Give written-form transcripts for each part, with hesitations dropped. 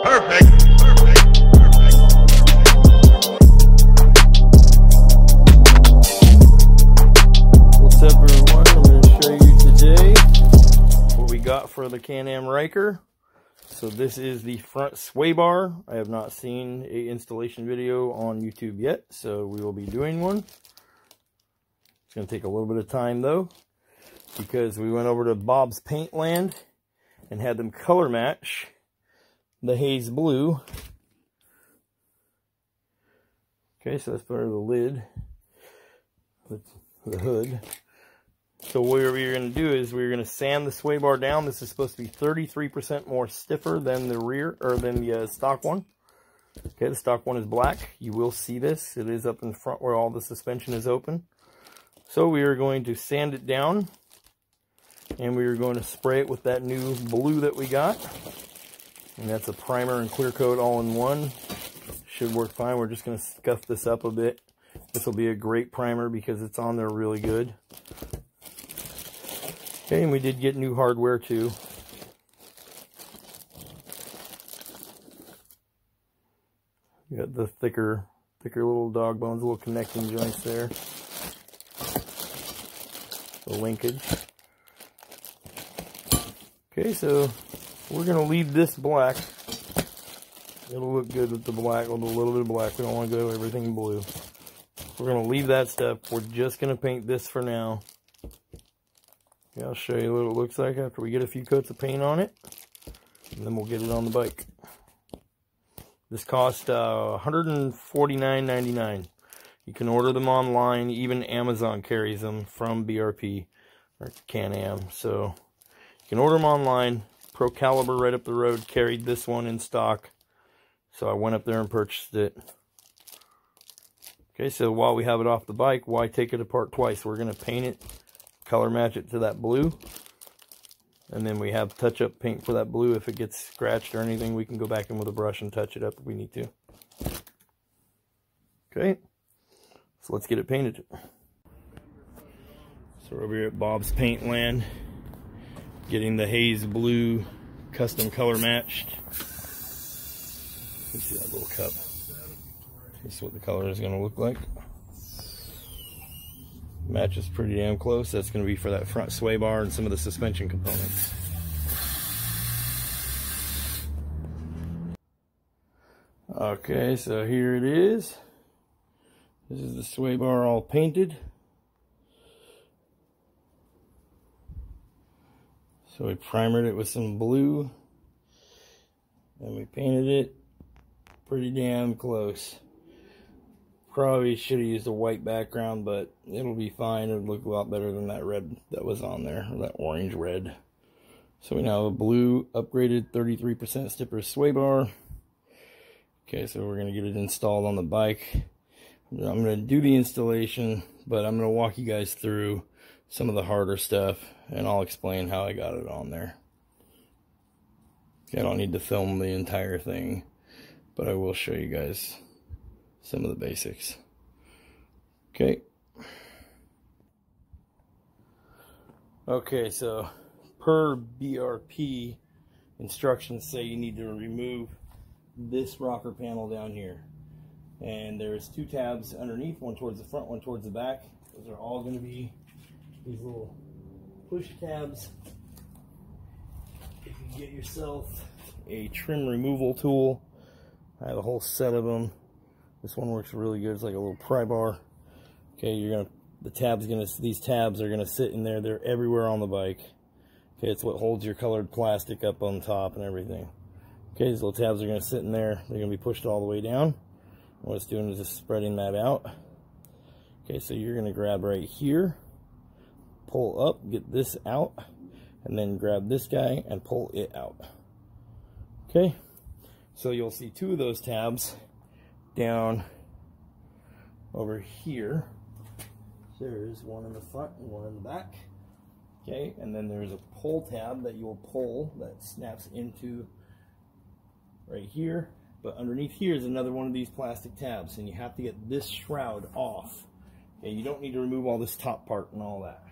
Perfect. What's up, everyone? I'm going to show you today what we got for the Can-Am Ryker. So this is the front sway bar. I have not seen an installation video on YouTube yet, so we will be doing one. It's going to take a little bit of time though, because we went over to Bob's Paint Land and had them color match the Haze blue. Okay, so that's part of the lid, the hood. So what we're going to do is we're going to sand the sway bar down. This is supposed to be 33% more stiffer than the rear, or than the stock one. Okay, the stock one is black. You will see this. It is up in front where all the suspension is open. So we are going to sand it down, and we are going to spray it with that new blue that we got. And that's a primer and clear coat all in one. Should work fine. We're just going to scuff this up a bit. This will be a great primer because it's on there really good. Okay, and we did get new hardware too. You got the thicker little dog bones, little connecting joints there. The linkage. Okay, so we're going to leave this black. It'll look good with the black, with a little bit of black. We don't want to go everything blue. We're going to leave that step. We're just going to paint this for now. Okay, I'll show you what it looks like after we get a few coats of paint on it. And then we'll get it on the bike. This cost $149.99. You can order them online. Even Amazon carries them from BRP or Can-Am. So you can order them online. Pro Caliber right up the road carried this one in stock. So I went up there and purchased it. Okay, so while we have it off the bike, why take it apart twice? We're going to paint it, color match it to that blue. And then we have touch-up paint for that blue. If it gets scratched or anything, we can go back in with a brush and touch it up if we need to. Okay, so let's get it painted. So we're over here at Bob's Paint Land, getting the Haze blue custom color matched. You see that little cup. This is what the color is going to look like. Matches pretty damn close. That's going to be for that front sway bar and some of the suspension components. Okay, so here it is. This is the sway bar all painted. So we primered it with some blue, and we painted it pretty damn close. Probably should have used a white background, but it'll be fine. It'll look a lot better than that red that was on there, or that orange red. So we now have a blue upgraded 33% stiffer sway bar. Okay, so we're going to get it installed on the bike. I'm going to do the installation, but I'm going to walk you guys through some of the harder stuff, and I'll explain how I got it on there. Okay, I don't need to film the entire thing, but I will show you guys some of the basics. Okay. Okay, so per BRP, instructions say you need to remove this rocker panel down here. And there's two tabs underneath, one towards the front, one towards the back. Those are all going to be these little push tabs. You can get yourself a trim removal tool. I have a whole set of them. This one works really good. It's like a little pry bar. Okay, these tabs are gonna sit in there. They're everywhere on the bike. Okay, it's what holds your colored plastic up on top and everything. Okay, these little tabs are gonna sit in there. They're gonna be pushed all the way down. What it's doing is just spreading that out. Okay, so you're gonna grab right here, pull up, get this out, and then grab this guy and pull it out. Okay, so you'll see two of those tabs down over here. There's one in the front and one in the back. Okay, and then there's a pull tab that you'll pull that snaps into right here. But underneath here is another one of these plastic tabs, and you have to get this shroud off. Okay, you don't need to remove all this top part and all that.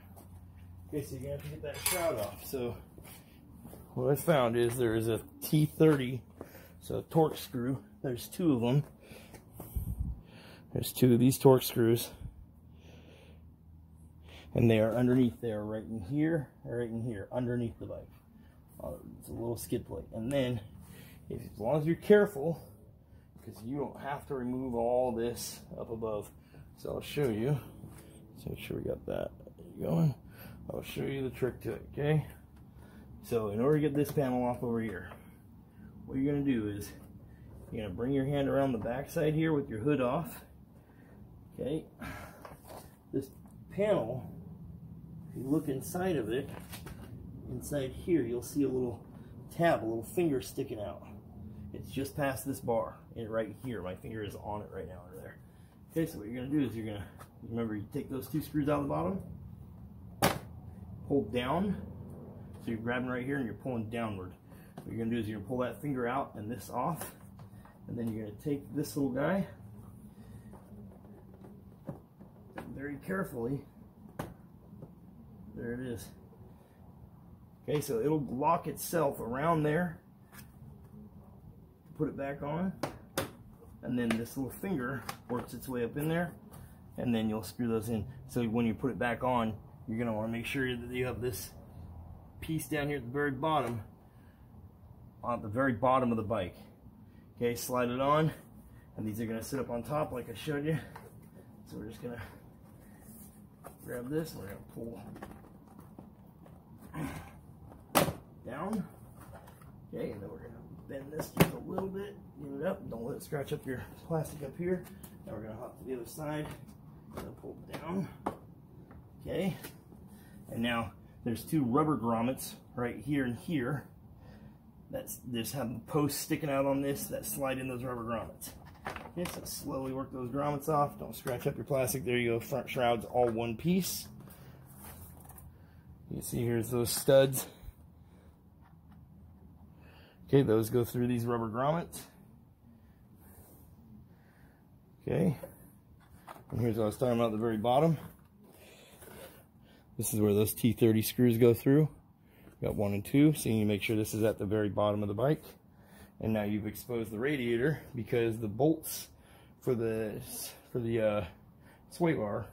Okay, so you're gonna have to get that shroud off. So what I found is there is a T30 So torque screw, there's 2 of them. There's 2 of these torque screws. And they are underneath there, right in here, right in here, underneath the bike. It's a little skid plate. And then, as long as you're careful, because you don't have to remove all this up above. So I'll show you. Let's make sure we got that going. I'll show you the trick to it, okay? So in order to get this panel off over here, what you're going to do is you're going to bring your hand around the back side here with your hood off. Okay? This panel, if you look inside of it, inside here you'll see a little tab, a little finger sticking out. It's just past this bar, and right here. My finger is on it right now, over there. Okay, so what you're going to do is you're going to, remember, you take those 2 screws out of the bottom, pull down, so you're grabbing right here and you're pulling downward. What you're going to do is you're going to pull that finger out and this off, and then you're going to take this little guy, very carefully, there it is. Okay, so it'll lock itself around there, put it back on, and then this little finger works its way up in there, and then you'll screw those in. So when you put it back on, you're going to want to make sure that you have this piece down here at the very bottom, on the very bottom of the bike. Okay, slide it on, and these are going to sit up on top like I showed you. So we're just going to grab this and we're going to pull down. Okay, and then we're going to bend this just a little bit, get it up, don't let it scratch up your plastic up here. Now we're going to hop to the other side, and pull it down. Okay, and now there's 2 rubber grommets right here and here that's just have the posts sticking out on this that slide in those rubber grommets. Okay, so slowly work those grommets off, don't scratch up your plastic. There you go, front shroud's all one piece. You see here's those studs. Okay, those go through these rubber grommets. Okay, and here's what I was talking about at the very bottom. This is where those T30 screws go through. Got 1 and 2, so you need to make sure this is at the very bottom of the bike. And now you've exposed the radiator because the bolts for the sway bar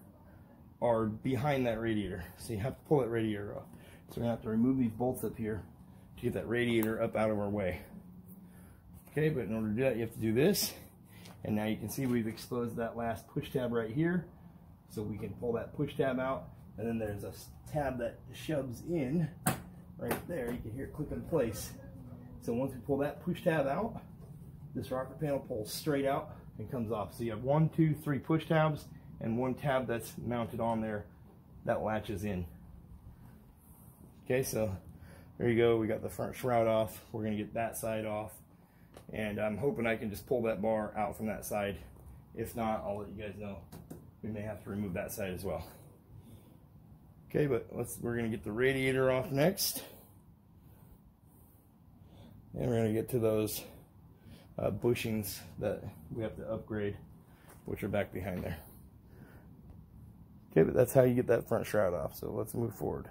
are behind that radiator. So you have to pull that radiator off. So we're going to have to remove these bolts up here to get that radiator up out of our way. Okay, but in order to do that, you have to do this. And now you can see we've exposed that last push tab right here. So we can pull that push tab out. And then there's a tab that shoves in right there. You can hear it click in place. So once we pull that push tab out, this rocker panel pulls straight out and comes off. So you have 1, 2, 3 push tabs and 1 tab that's mounted on there that latches in. Okay, so there you go. We got the front shroud off. We're going to get that side off. And I'm hoping I can just pull that bar out from that side. If not, I'll let you guys know. We may have to remove that side as well. Okay, but we're going to get the radiator off next. And we're going to get to those bushings that we have to upgrade, which are back behind there. Okay, but that's how you get that front shroud off. So let's move forward.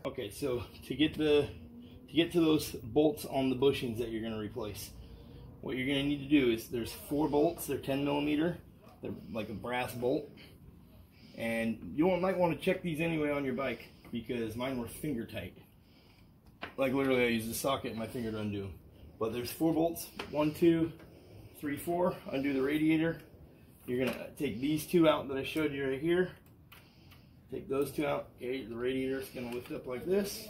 Okay, so to get to those bolts on the bushings that you're going to replace, what you're going to need to do is there's 4 bolts. They're 10mm. They're like a brass bolt. And you might want to check these anyway on your bike because mine were finger tight. Like literally I used a socket and my finger to undo. But there's 4 bolts, 1, 2, 3, 4, undo the radiator. You're gonna take these 2 out that I showed you right here. Take those 2 out, okay, the radiator is gonna lift up like this.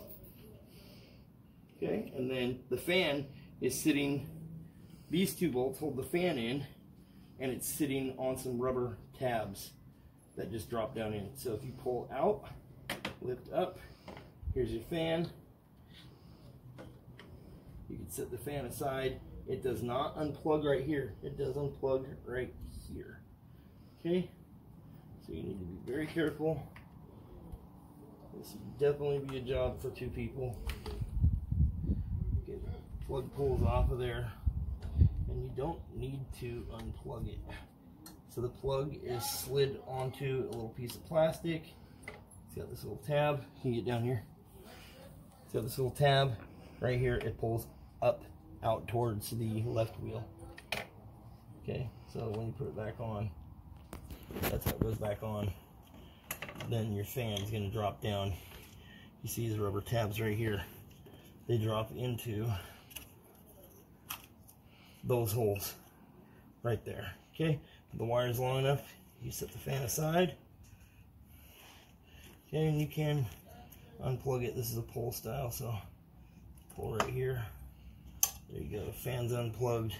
Okay, and then the fan is sitting, these 2 bolts hold the fan in, and it's sitting on some rubber tabs that just drop down in. So if you pull out, lift up, here's your fan. You can set the fan aside. It does not unplug right here. It does unplug right here. Okay? So you need to be very careful. This would definitely be a job for 2 people. Okay, the plug pulls off of there. And you don't need to unplug it. So the plug is slid onto a little piece of plastic. It's got this little tab. Can you get down here? It's got this little tab right here. It pulls up out towards the left wheel. Okay, so when you put it back on, that's how it goes back on. Then your fan is going to drop down. You see these rubber tabs right here. They drop into those holes right there. Okay, if the wire is long enough, you set the fan aside. Okay, and you can unplug it. This is a pull style, so pull right here. There you go. The fan's unplugged,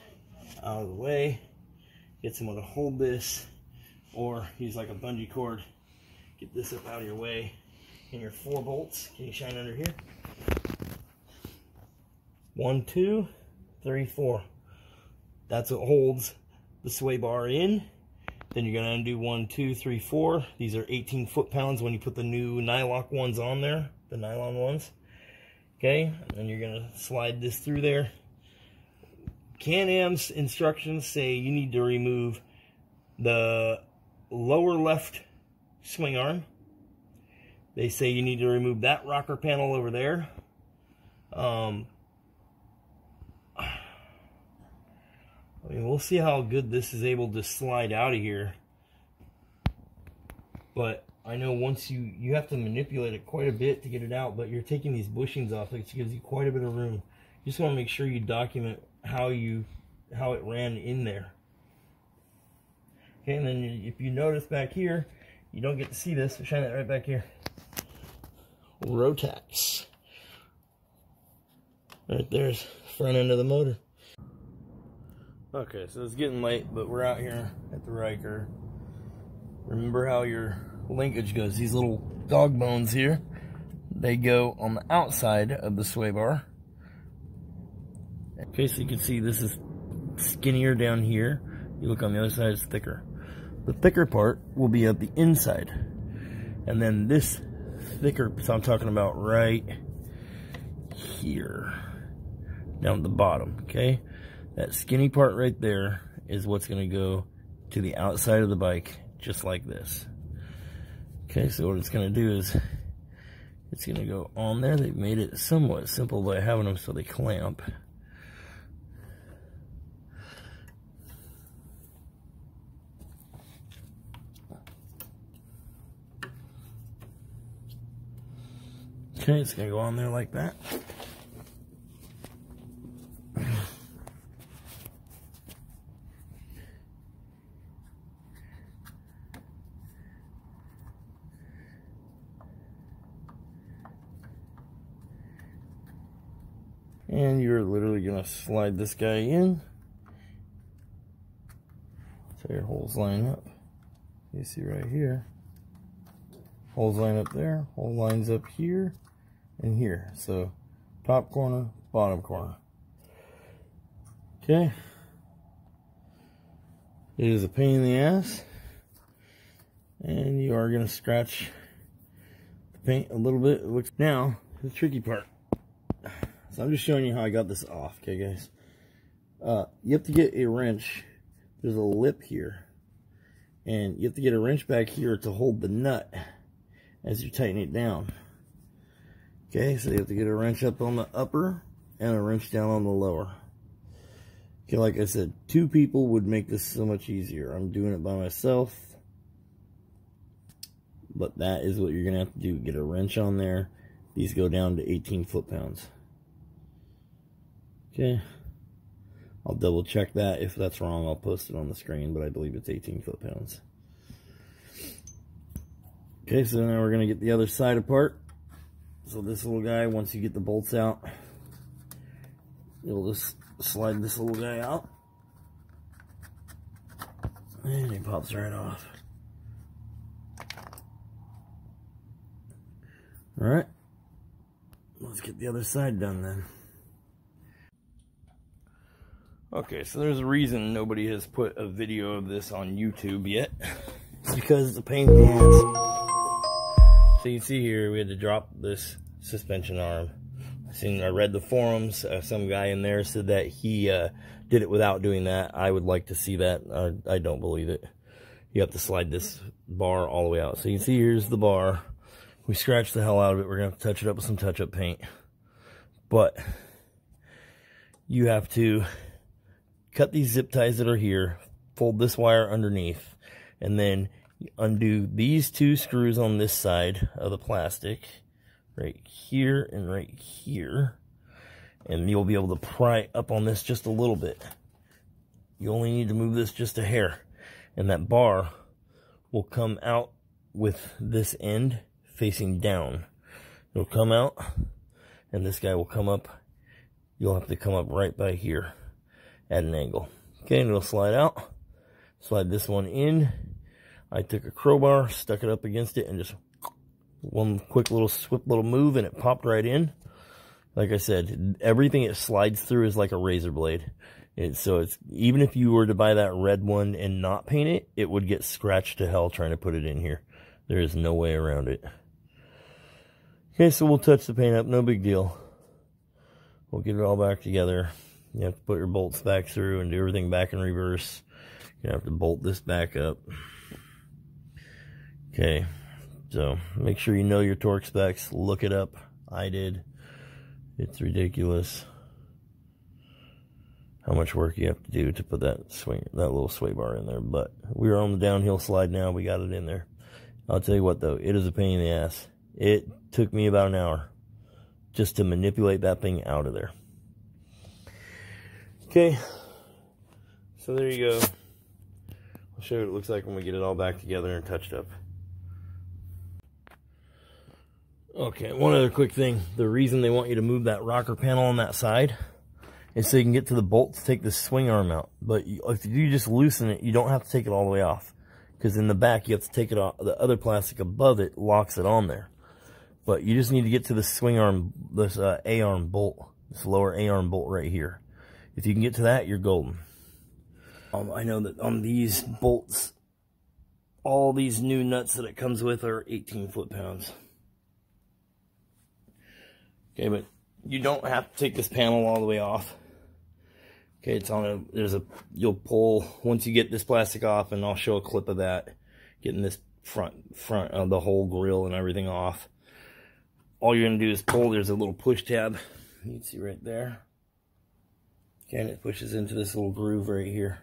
out of the way. Get someone to hold this, or use like a bungee cord. Get this up out of your way. And your 4 bolts. Can you shine under here? 1, 2, 3, 4. That's what holds the sway bar in. Then you're gonna undo 1, 2, 3, 4. These are 18 foot-pounds when you put the new nylock ones on there, the nylon ones. Okay, and you're gonna slide this through there. Can-Am's instructions say you need to remove the lower left swing arm. They say you need to remove that rocker panel over there. I mean, we'll see how good this is able to slide out of here. But I know once you have to manipulate it quite a bit to get it out, but you're taking these bushings off, which gives you quite a bit of room. You just want to make sure you document how it ran in there. Okay, and then if you notice back here, you don't get to see this, so shine that right back here. Rotax. Right there's front end of the motor. Okay, so it's getting late, but we're out here at the Ryker. Remember how your linkage goes. These little dog bones here, they go on the outside of the sway bar. Okay, so you can see this is skinnier down here. You look on the other side, it's thicker. The thicker part will be at the inside. And then this thicker, so I'm talking about right here, down at the bottom, okay? That skinny part right there is what's going to go to the outside of the bike, just like this. Okay, so what it's going to do is it's going to go on there. They've made it somewhat simple by having them so they clamp. Okay, it's going to go on there like that. And you're literally going to slide this guy in. So your holes line up. You see right here. Holes line up there. Hole lines up here and here. So top corner, bottom corner. Okay. It is a pain in the ass. And you are going to scratch the paint a little bit. It looks now the tricky part. So I'm just showing you how I got this off, okay guys? You have to get a wrench. There's a lip here. And you have to get a wrench back here to hold the nut as you tighten it down. Okay, so you have to get a wrench up on the upper and a wrench down on the lower. Okay, like I said, 2 people would make this so much easier. I'm doing it by myself. But that is what you're going to have to do. Get a wrench on there. These go down to 18 foot-pounds. Okay, I'll double check that. If that's wrong, I'll post it on the screen, but I believe it's 18 foot-pounds. Okay, so now we're going to get the other side apart. So this little guy, once you get the bolts out, you'll just slide this little guy out. And he pops right off. Alright, let's get the other side done then. Okay, so there's a reason nobody has put a video of this on YouTube yet. It's because it's a pain in the ass. So you can see here, we had to drop this suspension arm. I read the forums. Some guy in there said that he did it without doing that. I would like to see that. I don't believe it. You have to slide this bar all the way out. So you can see here's the bar. We scratched the hell out of it. We're going to have to touch it up with some touch-up paint. But you have to cut these zip ties that are here, fold this wire underneath, and then undo these 2 screws on this side of the plastic, right here and right here, and you'll be able to pry up on this just a little bit. You only need to move this just a hair, and that bar will come out with this end facing down. It'll come out, and this guy will come up. You'll have to come up right by here at an angle. Okay, and it'll slide out. Slide this one in. I took a crowbar, stuck it up against it, and just one quick little swift little move, and it popped right in. Like I said, everything it slides through is like a razor blade. So it's, even if you were to buy that red one and not paint it, it would get scratched to hell trying to put it in here. There is no way around it. Okay, so we'll touch the paint up, no big deal. We'll get it all back together. You have to put your bolts back through and do everything back in reverse. You have to bolt this back up. Okay, so make sure you know your torque specs. Look it up. I did. It's ridiculous how much work you have to do to put that little sway bar in there. But we are on the downhill slide now. We got it in there. I'll tell you what, though, it is a pain in the ass. It took me about an hour just to manipulate that thing out of there. Okay, so there you go. I'll show you what it looks like when we get it all back together and touched up. Okay, one other quick thing. The reason they want you to move that rocker panel on that side is so you can get to the bolt to take the swing arm out. But if you just loosen it, you don't have to take it all the way off. Because in the back, you have to take it off. The other plastic above it locks it on there. But you just need to get to the swing arm, this A-arm bolt, this lower A-arm bolt right here. If you can get to that, you're golden. I know that on these bolts, all these new nuts that it comes with are 18 foot-pounds. Okay, but you don't have to take this panel all the way off. Okay, it's on you'll pull, once you get this plastic off, and I'll show a clip of that, getting this front of the whole grill and everything off. All you're going to do is pull. There's a little push tab. You can see right there. Okay, and it pushes into this little groove right here.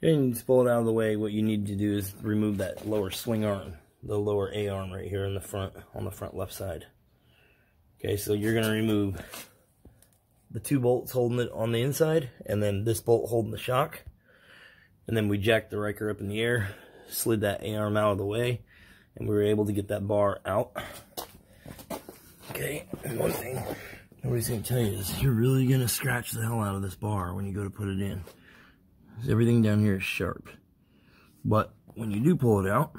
Okay, and you just pull it out of the way. What you need to do is remove that lower swing arm, the lower A arm right here in the front, on the front left side. Okay, so you're going to remove the 2 bolts holding it on the inside, and then this bolt holding the shock. And then we jacked the Ryker up in the air, slid that A arm out of the way, and we were able to get that bar out. Okay, and one thing nobody's going to tell you is you're really going to scratch the hell out of this bar when you go to put it in. Everything down here is sharp. But when you do pull it out,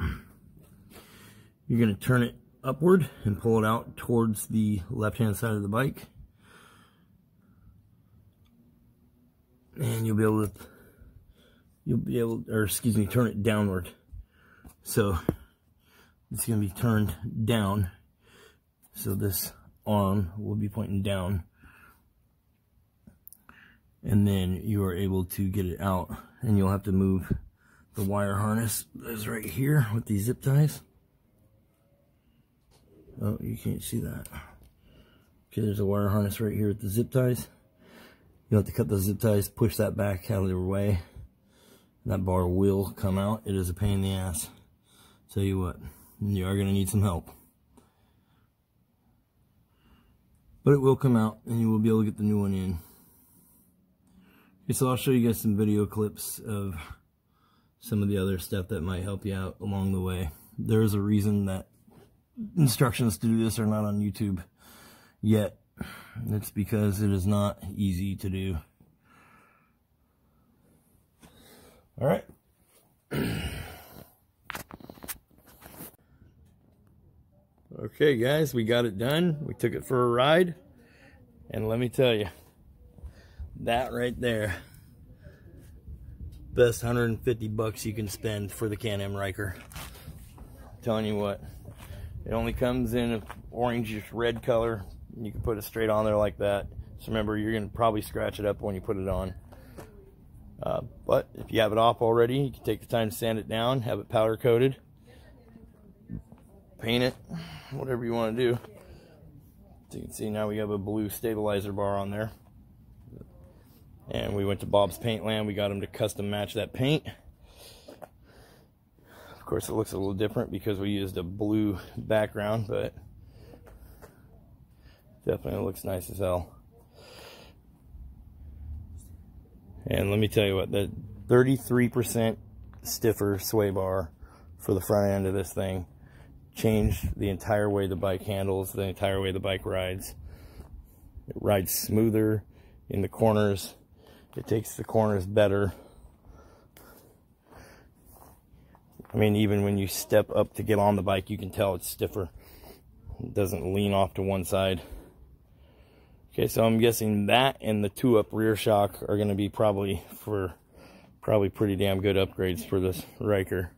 you're going to turn it upward and pull it out towards the left-hand side of the bike. And you'll be able, or excuse me, turn it downward. So it's going to be turned down. So this arm will be pointing down. And then you are able to get it out. And you'll have to move the wire harness that's right here with these zip ties. Oh, you can't see that. Okay, there's a wire harness right here with the zip ties. You'll have to cut those zip ties, push that back out of their way. That bar will come out. It is a pain in the ass. Tell you what, you are going to need some help. But it will come out, and you will be able to get the new one in. Okay, so I'll show you guys some video clips of some of the other stuff that might help you out along the way. There is a reason that instructions to do this are not on YouTube yet. It's because it is not easy to do. All right. Okay, guys, we got it done. We took it for a ride. And let me tell you, that right there, best 150 bucks you can spend for the Can-Am Ryker. I'm telling you what, it only comes in an orangish red color. You can put it straight on there like that. So remember, you're going to probably scratch it up when you put it on. But if you have it off already, you can take the time to sand it down, have it powder coated, paint it, whatever you want to do. So you can see now we have a blue stabilizer bar on there. And we went to Bob's Paint Land. We got him to custom match that paint. Of course, it looks a little different because we used a blue background, but definitely looks nice as hell. And let me tell you what, the 33% stiffer sway bar for the front end of this thing changed the entire way the bike handles, the entire way the bike rides. It rides smoother in the corners. It takes the corners better. I mean, even when you step up to get on the bike, you can tell it's stiffer. It doesn't lean off to one side. Okay, so I'm guessing that and the 2-up rear shock are going to be probably pretty damn good upgrades for this Ryker.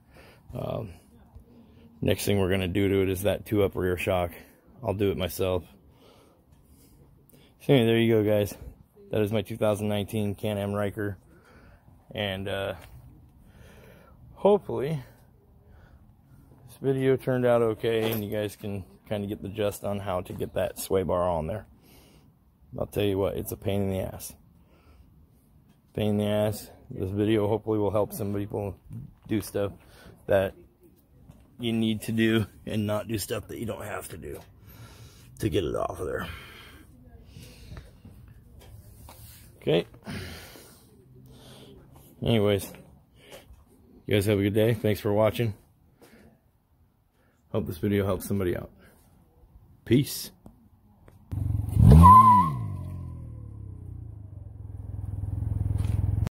Next thing we're going to do to it is that 2-up rear shock. I'll do it myself. So anyway, there you go, guys. That is my 2019 Can-Am Ryker. And hopefully this video turned out okay and you guys can kind of get the gist on how to get that sway bar on there. I'll tell you what, it's a pain in the ass. Pain in the ass. This video hopefully will help some people do stuff that you need to do and not do stuff that you don't have to do to get it off of there. Okay. Anyways, you guys have a good day. Thanks for watching. Hope this video helps somebody out. Peace.